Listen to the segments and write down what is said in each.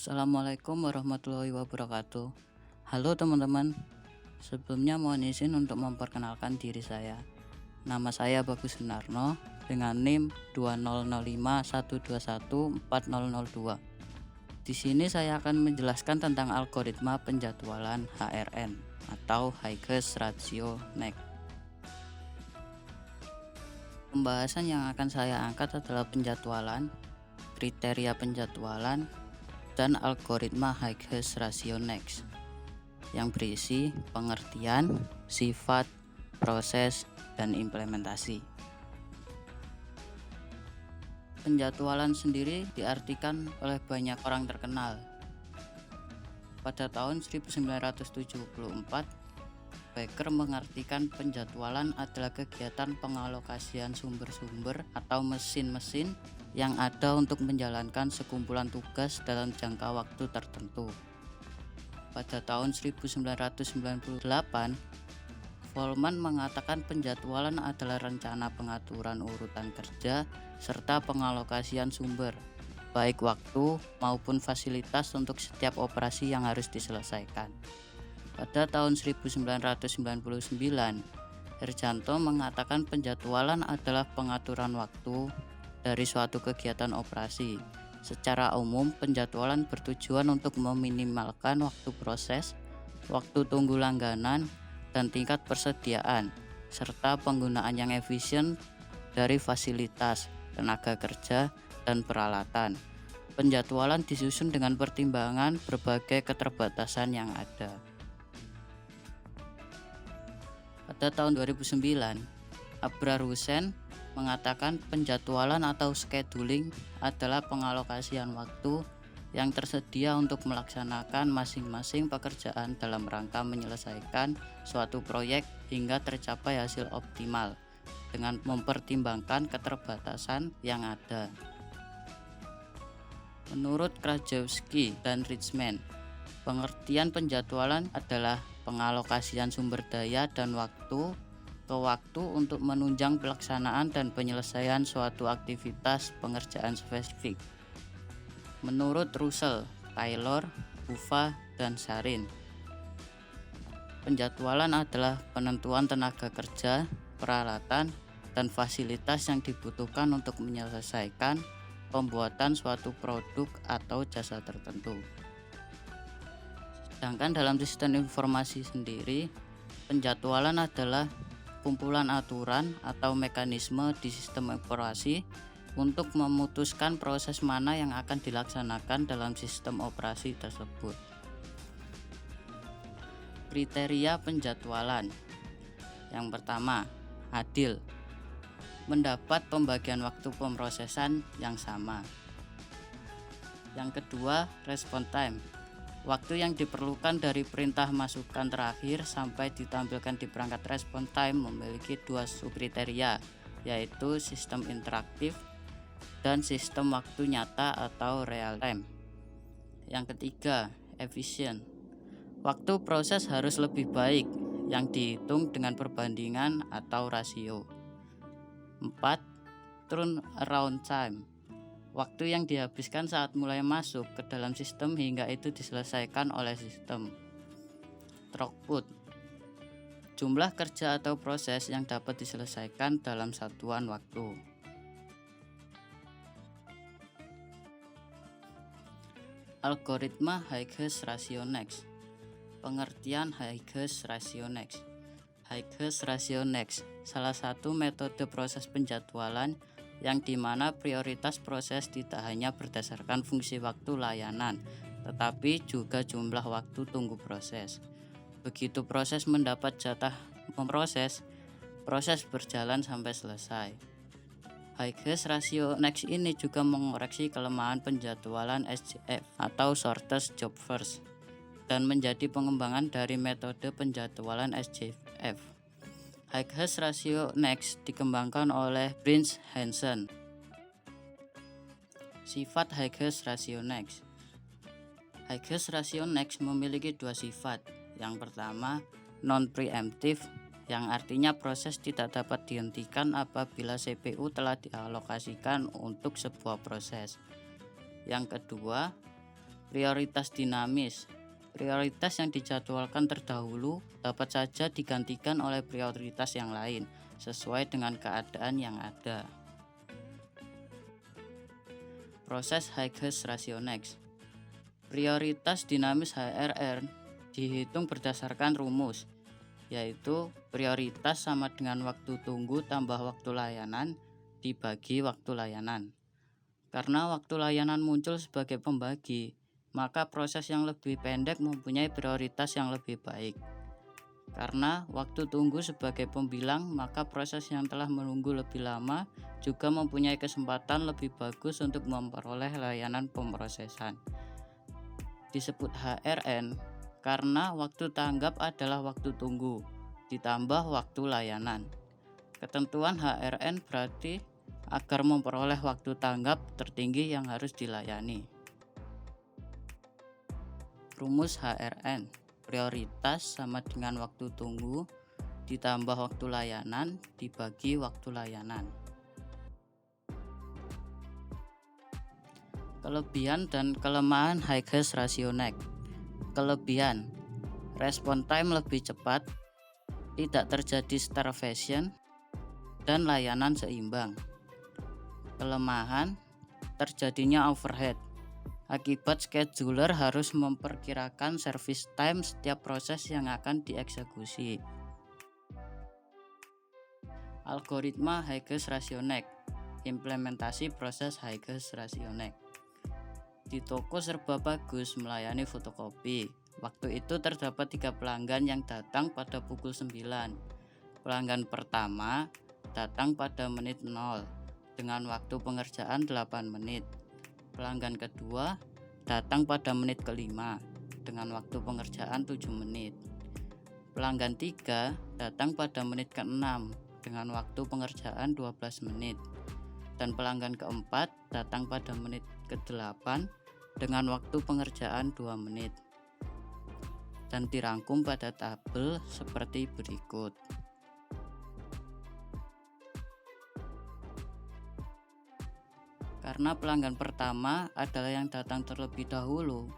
Assalamualaikum warahmatullahi wabarakatuh. Halo teman-teman, sebelumnya mohon izin untuk memperkenalkan diri saya. Nama saya Bagus Sunarno dengan NIM 205121402. Di sini saya akan menjelaskan tentang algoritma penjadwalan HRN atau High-Hash Ratio Next. Pembahasan yang akan saya angkat adalah penjadwalan, kriteria penjadwalan, dan algoritma High-Hash Ratio Next yang berisi pengertian, sifat, proses, dan implementasi. Penjadwalan sendiri diartikan oleh banyak orang terkenal. Pada tahun 1974, Baker mengartikan penjadwalan adalah kegiatan pengalokasian sumber-sumber atau mesin-mesin yang ada untuk menjalankan sekumpulan tugas dalam jangka waktu tertentu. Pada tahun 1998, Volman mengatakan penjadwalan adalah rencana pengaturan urutan kerja serta pengalokasian sumber, baik waktu maupun fasilitas untuk setiap operasi yang harus diselesaikan. Pada tahun 1999, Herjanto mengatakan penjadwalan adalah pengaturan waktu dari suatu kegiatan operasi. Secara umum, penjadwalan bertujuan untuk meminimalkan waktu proses, waktu tunggu langganan, dan tingkat persediaan, serta penggunaan yang efisien dari fasilitas, tenaga kerja, dan peralatan. Penjadwalan disusun dengan pertimbangan berbagai keterbatasan yang ada. Pada tahun 2009, Abrar Hussein mengatakan penjadwalan atau scheduling adalah pengalokasian waktu yang tersedia untuk melaksanakan masing-masing pekerjaan dalam rangka menyelesaikan suatu proyek hingga tercapai hasil optimal dengan mempertimbangkan keterbatasan yang ada. Menurut Krajewski dan Richman, pengertian penjadwalan adalah pengalokasian sumber daya dan waktu ke waktu untuk menunjang pelaksanaan dan penyelesaian suatu aktivitas pengerjaan spesifik. Menurut Russell, Taylor, Bufa, dan Sarin, penjadwalan adalah penentuan tenaga kerja, peralatan, dan fasilitas yang dibutuhkan untuk menyelesaikan pembuatan suatu produk atau jasa tertentu. Sedangkan dalam sistem informasi sendiri, penjadwalan adalah kumpulan aturan atau mekanisme di sistem operasi untuk memutuskan proses mana yang akan dilaksanakan dalam sistem operasi tersebut. Kriteria penjadwalan. Yang pertama, adil. Mendapat pembagian waktu pemrosesan yang sama. Yang kedua, response time. Waktu yang diperlukan dari perintah masukan terakhir sampai ditampilkan di perangkat response time memiliki dua subkriteria, yaitu sistem interaktif dan sistem waktu nyata atau real time. Yang ketiga, efisien. Waktu proses harus lebih baik yang dihitung dengan perbandingan atau rasio. 4. Turnaround time. Waktu yang dihabiskan saat mulai masuk ke dalam sistem hingga itu diselesaikan oleh sistem. Throughput. Jumlah kerja atau proses yang dapat diselesaikan dalam satuan waktu. Algoritma High-Hash Ratio Next. Pengertian High-Hash Ratio Next. High-Hash Ratio Next salah satu metode proses penjadwalan yang dimana prioritas proses tidak hanya berdasarkan fungsi waktu layanan, tetapi juga jumlah waktu tunggu proses. Begitu proses mendapat jatah memproses, proses berjalan sampai selesai. High-Hash Ratio Next ini juga mengoreksi kelemahan penjadwalan SJF atau Shortest Job First dan menjadi pengembangan dari metode penjadwalan SJF. High-Hash Ratio Next dikembangkan oleh Prince Hansen. Sifat High-Hash Ratio Next. High-Hash Ratio Next memiliki dua sifat. Yang pertama, non-preemptive, yang artinya proses tidak dapat dihentikan apabila CPU telah dialokasikan untuk sebuah proses. Yang kedua, Prioritas dinamis. Prioritas yang dijadwalkan terdahulu dapat saja digantikan oleh prioritas yang lain sesuai dengan keadaan yang ada. Proses High-Hash Ratio Next. Prioritas dinamis HRN dihitung berdasarkan rumus, yaitu prioritas sama dengan waktu tunggu tambah waktu layanan dibagi waktu layanan. Karena waktu layanan muncul sebagai pembagi, maka proses yang lebih pendek mempunyai prioritas yang lebih baik. Karena waktu tunggu sebagai pembilang, maka proses yang telah menunggu lebih lama juga mempunyai kesempatan lebih bagus untuk memperoleh layanan pemrosesan. Disebut HRN karena waktu tanggap adalah waktu tunggu ditambah waktu layanan. Ketentuan HRN berarti agar memperoleh waktu tanggap tertinggi yang harus dilayani. Rumus HRN, prioritas sama dengan waktu tunggu ditambah waktu layanan dibagi waktu layanan. Kelebihan dan kelemahan High-Hash Ratio Next. Kelebihan, respon time lebih cepat, tidak terjadi starvation, dan layanan seimbang. Kelemahan, terjadinya overhead. Akibat scheduler harus memperkirakan service time setiap proses yang akan dieksekusi. Algoritma High-Hash Ratio Next. Implementasi proses High-Hash Ratio Next. Di toko serba bagus melayani fotokopi. Waktu itu terdapat 3 pelanggan yang datang pada pukul 9. Pelanggan pertama datang pada menit 0 dengan waktu pengerjaan 8 menit. Pelanggan kedua datang pada menit kelima dengan waktu pengerjaan 7 menit. Pelanggan 3 datang pada menit ke-6 dengan waktu pengerjaan 12 menit. Dan pelanggan keempat datang pada menit ke-8 dengan waktu pengerjaan 2 menit. Dan dirangkum pada tabel seperti berikut. Karena pelanggan pertama adalah yang datang terlebih dahulu,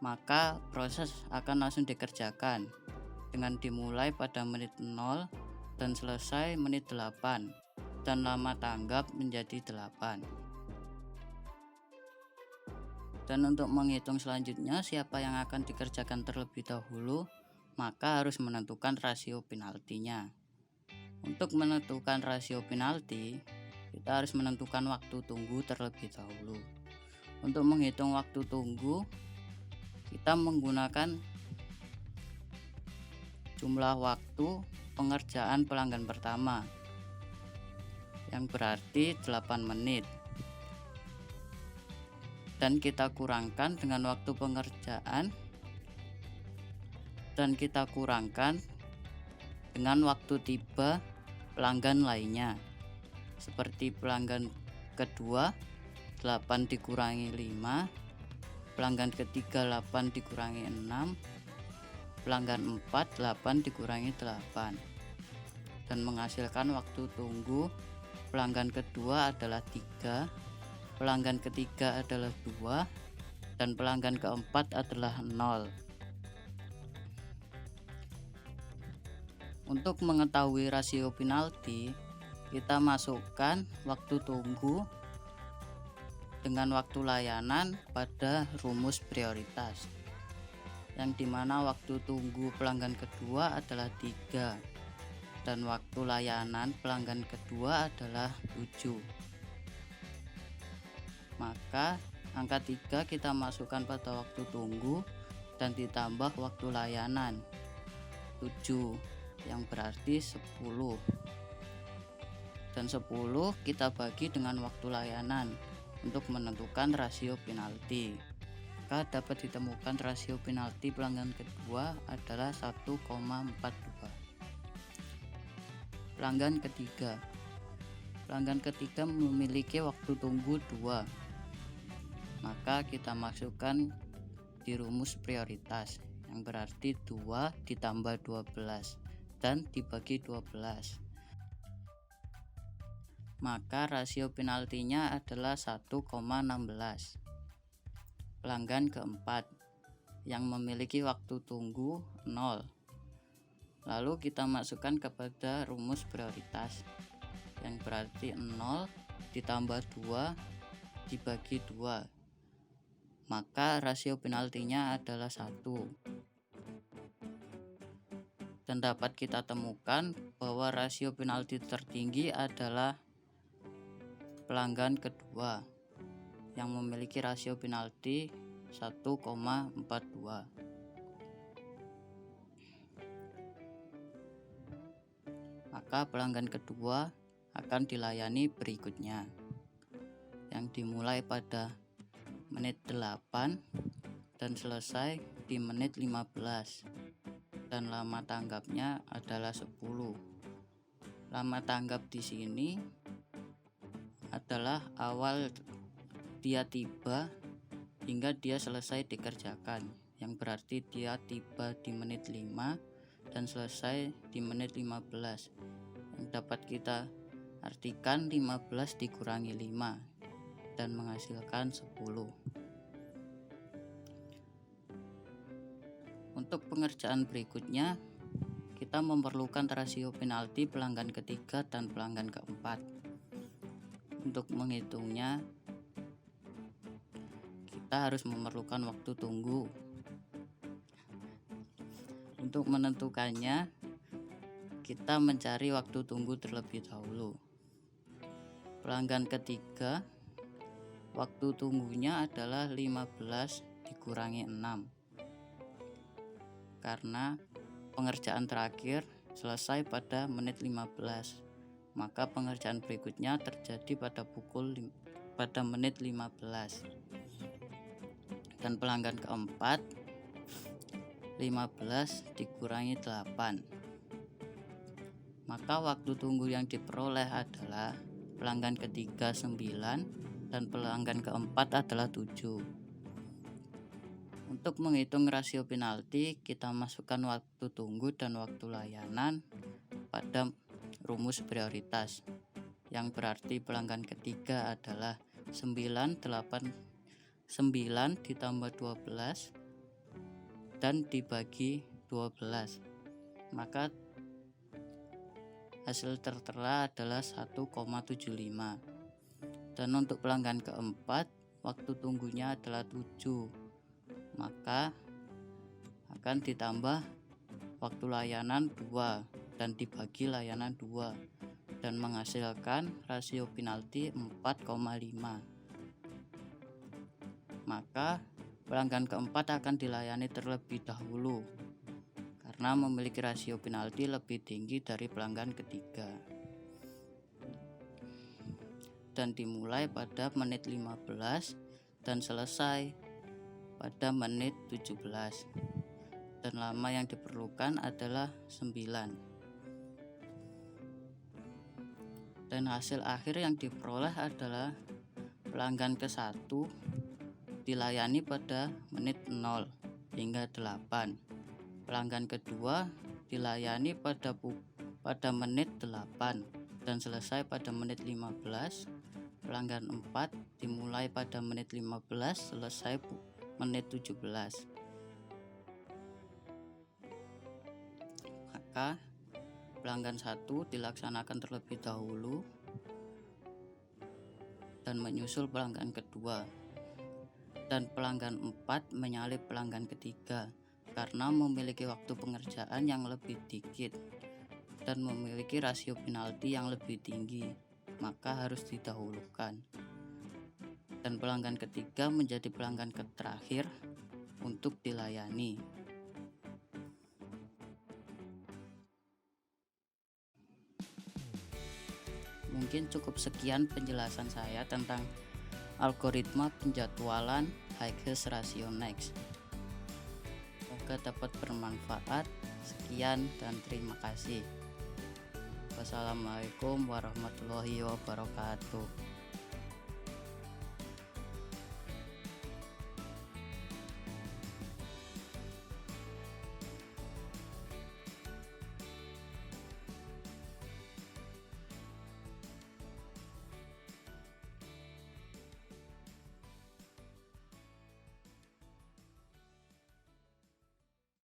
maka proses akan langsung dikerjakan dengan dimulai pada menit 0 dan selesai menit 8 dan lama tanggap menjadi 8. Dan untuk menghitung selanjutnya siapa yang akan dikerjakan terlebih dahulu, maka harus menentukan rasio penaltinya. Untuk menentukan rasio penalti, kita harus menentukan waktu tunggu terlebih dahulu. Untuk menghitung waktu tunggu, kita menggunakan jumlah waktu pengerjaan pelanggan pertama, yang berarti 8 menit. Dan kita kurangkan dengan waktu pengerjaan, dan kita kurangkan dengan waktu tiba pelanggan lainnya. Seperti pelanggan kedua 8 dikurangi 5, pelanggan ketiga 8 dikurangi 6, pelanggan 4 8 dikurangi 8, dan menghasilkan waktu tunggu pelanggan kedua adalah 3, pelanggan ketiga adalah 2, dan pelanggan keempat adalah 0. Untuk mengetahui rasio penalti, kita masukkan waktu tunggu dengan waktu layanan pada rumus prioritas, yang dimana waktu tunggu pelanggan kedua adalah 3 dan waktu layanan pelanggan kedua adalah 7. Maka angka 3 kita masukkan pada waktu tunggu dan ditambah waktu layanan 7, yang berarti 10. Dan 10 kita bagi dengan waktu layanan untuk menentukan rasio penalti. Maka dapat ditemukan rasio penalti pelanggan kedua adalah 1,42. Pelanggan ketiga. Pelanggan ketiga memiliki waktu tunggu 2. Maka kita masukkan di rumus prioritas, yang berarti 2 ditambah 12 dan dibagi 12. Maka rasio penaltinya adalah 1,16. pelanggan keempat yang memiliki waktu tunggu 0. Lalu kita masukkan kepada rumus prioritas, yang berarti 0 ditambah 2 dibagi 2, maka rasio penaltinya adalah 1. Dan dapat kita temukan bahwa rasio penalti tertinggi adalah pelanggan kedua yang memiliki rasio penalti 1,42. Maka pelanggan kedua akan dilayani berikutnya, yang dimulai pada menit 8 dan selesai di menit 15, dan lama tanggapnya adalah 10. Lama tanggap di sini adalah awal dia tiba hingga dia selesai dikerjakan, yang berarti dia tiba di menit 5 dan selesai di menit 15, yang dapat kita artikan 15 dikurangi 5 dan menghasilkan 10. Untuk pengerjaan berikutnya, kita memerlukan rasio penalti pelanggan ketiga dan pelanggan keempat. Untuk menghitungnya, kita harus memerlukan waktu tunggu. Untuk menentukannya, kita mencari waktu tunggu terlebih dahulu. Pelanggan ketiga, waktu tunggunya adalah 15 dikurangi 6, karena pengerjaan terakhir selesai pada menit 15, maka pengerjaan berikutnya terjadi pada menit 15. Dan pelanggan keempat, 15 dikurangi 8, maka waktu tunggu yang diperoleh adalah pelanggan ketiga 9 dan pelanggan keempat adalah 7. Untuk menghitung rasio penalti, kita masukkan waktu tunggu dan waktu layanan pada rumus prioritas, yang berarti pelanggan ketiga adalah 9 ditambah 12 dan dibagi 12, maka hasil tertera adalah 1,75. Dan untuk pelanggan keempat, waktu tunggunya adalah 7, maka akan ditambah waktu layanan 2 dan dibagi layanan 2 dan menghasilkan rasio penalti 4,5. Maka pelanggan keempat akan dilayani terlebih dahulu karena memiliki rasio penalti lebih tinggi dari pelanggan ketiga, dan dimulai pada menit 15 dan selesai pada menit 17, dan lama yang diperlukan adalah 9. Dan hasil akhir yang diperoleh adalah pelanggan ke-1 dilayani pada menit 0 hingga 8. Pelanggan kedua dilayani pada menit 8 dan selesai pada menit 15. Pelanggan 4 dimulai pada menit 15, selesai menit 17. Maka pelanggan 1 dilaksanakan terlebih dahulu dan menyusul pelanggan kedua, dan pelanggan 4 menyalip pelanggan ketiga karena memiliki waktu pengerjaan yang lebih dikit dan memiliki rasio penalti yang lebih tinggi, maka harus didahulukan. Dan pelanggan ketiga menjadi pelanggan terakhir untuk dilayani. Mungkin cukup sekian penjelasan saya tentang algoritma penjadwalan High-Hash Ratio Next. Semoga dapat bermanfaat. Sekian dan terima kasih. Wassalamualaikum warahmatullahi wabarakatuh.